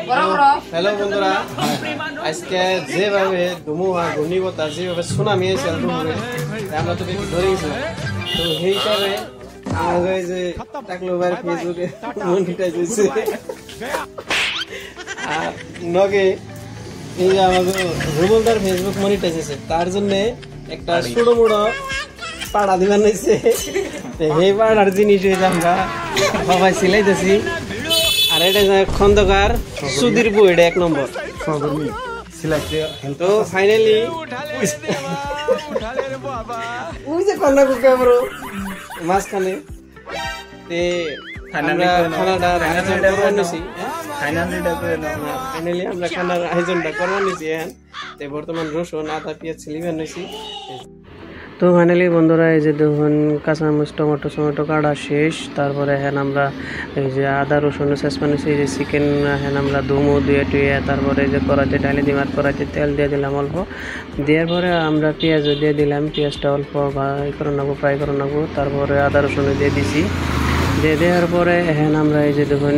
Hello বন্ধুরা, আজকে যেভাবে ধুমুহা ঘূর্ণিবতাস যেভাবে সুনামি এসে আমরা তো একটু ধরে গেছিলাম। তো সেই হিসাবে আমাদের যে টাকলু ভাইয়ের ফেসবুকে মনিটাইজ হয়েছে আর নগে এই যে আমাদের রুবলদার ফেসবুক মনিটাইজ হয়েছে, তার জন্য একটা ছোট মোড়ো পাড়া দিবার নিয়েছে। সেই পাড়ার জিনিস হয়েছে আমরা সবাই সিলাইতেছি। আর এটা খন্দকার সুধীর বউ, এটা 1 নম্বর। তো ফাইনালি মাঝখানে আমরা খানাটার আয়োজনটা করে নিছি। ফাইনালি আমরা খানার আয়োজনটা করে নিছি। বর্তমান রসুন আদা পেঁয়াজ ছিলিবেন নিছি। তো ফাইনালি বন্ধুরা, এই যে দেখুন কাঁচামরিচ টমেটো কাটা শেষ। তারপরে আমরা এই যে আদা রসুন শেষ বানিয়েছি। এই যে চিকেন আমরা ধুমো ধুয়ে টুয়ে তারপরে এই যে কড়াইতে ডালি দিলাম, আর কড়াইতে তেল দিয়ে দিলাম অল্প। দেওয়ার পরে আমরা পেঁয়াজও দিয়ে দিলাম, পেঁয়াজটা অল্প করে নেবো, ফ্রাই করে নেবো। তারপরে আদা রসুন দিয়ে দিছি। দিয়ে দেওয়ার পরে আমরা এই যে দেখুন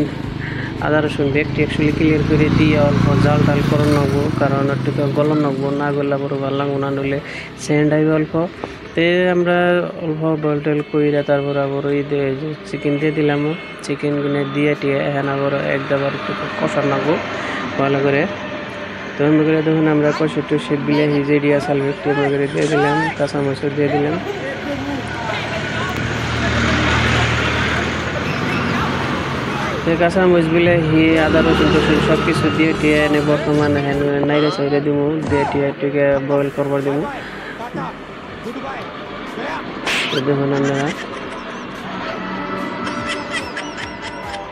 আদা রসুন ব্যাগটি অ্যাকচুয়ালি ক্লিয়ার করে দিয়ে অল্প জাল টাল করে নেবো, কারণ একটু গলন নেবো, না গলা বড় ভালো লাগবো, না নইলে সেন্ড আইবে অল্প। তে আমরা অল্প বয়েল টয়েল করে তারপরে আবার ওই চিকেন দিয়ে দিলাম। চিকেন গুনে দিয়ে টিয়ে আবার একবার একটু কষা নেবো ভালো করে। তো এমনি করে দেখুন আমরা কষে টষে বিলাহি জেডিয়া সাল একটু এমনি করে দিয়ে দিলাম, কাঁচামরিচ দিয়ে দিলাম। কাঁচামরিচ বিলাহি আদা রসুন টসুন সব কিছু দিয়ে টিয়ে এনে বর্তমান নাইরে সাইডে দিব, দিয়ে টিয়ে টিকে বয়েল করবার দিব। দেখুন আপনারা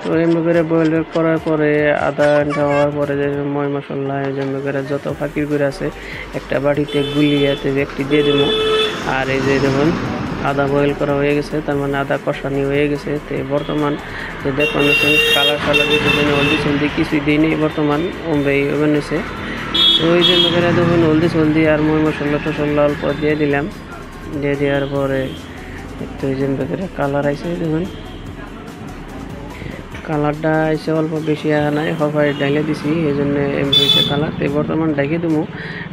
তো এমনি করে বয়েল করার পরে আদা হওয়ার পরে যে ময় মশলা এমনি করে যত ফাঁকির করে আছে একটা বাটিতে গুলিয়ে একটি দিয়ে দেবো। আর এই যে দেখুন আদা বয়েল করা হয়ে গেছে, তার মানে আদা কষানি হয়ে গেছে। তো বর্তমান যে দেখুন কালার দিতে হলদি কিছুই দিইনি, বর্তমান ওভেন হয়েছে। তো ওই যে করে দেখুন হলদি আর ময় মশলা টসলা অল্প দিয়ে দিলাম। দিয়ে দেওয়ার পরে একটু এই যে কালার আইসে, দেখুন কালারটা আইসে অল্প বেশি নাই, সবাই ডাইলে দিছি, এই জন্য এমনি হয়েছে কালার। তো বর্তমান ডাইকে দেবো,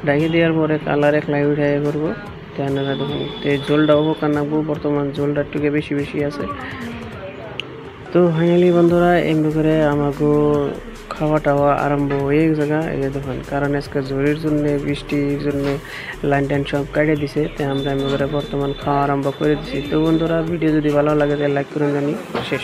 ডাইকে দেওয়ার পরে কালার একলাই উঠে করবো। আপনারা দেখুন ঝোলটা উপকার নাকবো, বর্তমান ঝোলটা একটু বেশি আছে। তো ফাইনালি বন্ধুরা এমনি করে আমাকে খাওয়া টাওয়া আরম্ভ হয়ে গেছে। এই যে দেখুন, কারণ আজকে ঝড়ের জন্য বৃষ্টির জন্য লাইন টাইন সব কাটিয়ে দিছে। তো আমরা এমনি করে বর্তমান খাওয়া আরম্ভ করে দিছি। তো বন্ধুরা ভিডিও যদি ভালো লাগে তাহলে লাইক করুন জানি। শেষ।